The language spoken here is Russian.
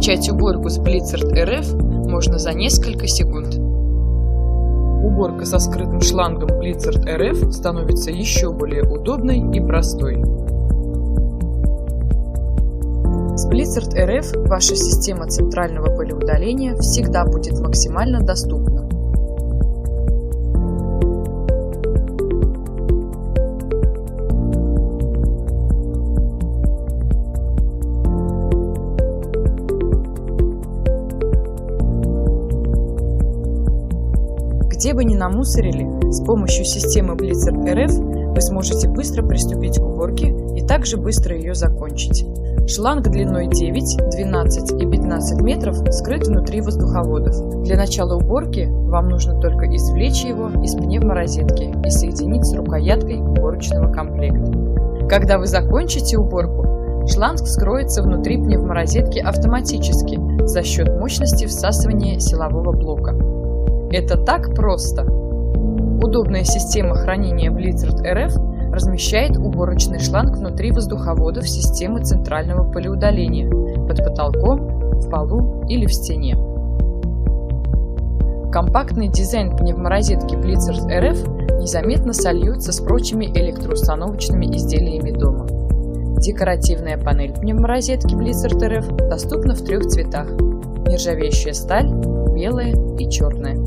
Начать уборку с Blizzard RF можно за несколько секунд. Уборка со скрытым шлангом Blizzard RF становится еще более удобной и простой. С Blizzard RF ваша система центрального пылеудаления всегда будет максимально доступна. Где бы ни намусорили, с помощью системы Blizzard RF вы сможете быстро приступить к уборке и также быстро ее закончить. Шланг длиной 9, 12 и 15 метров скрыт внутри воздуховодов. Для начала уборки вам нужно только извлечь его из пневморозетки и соединить с рукояткой уборочного комплекта. Когда вы закончите уборку, шланг вскроется внутри пневморозетки автоматически за счет мощности всасывания силового блока. Это так просто! Удобная система хранения Blizzard RF размещает уборочный шланг внутри воздуховодов системы центрального пылеудаления, под потолком, в полу или в стене. Компактный дизайн пневморозетки Blizzard RF незаметно сольется с прочими электроустановочными изделиями дома. Декоративная панель пневморозетки Blizzard RF доступна в 3 цветах: нержавеющая сталь, белая и черная.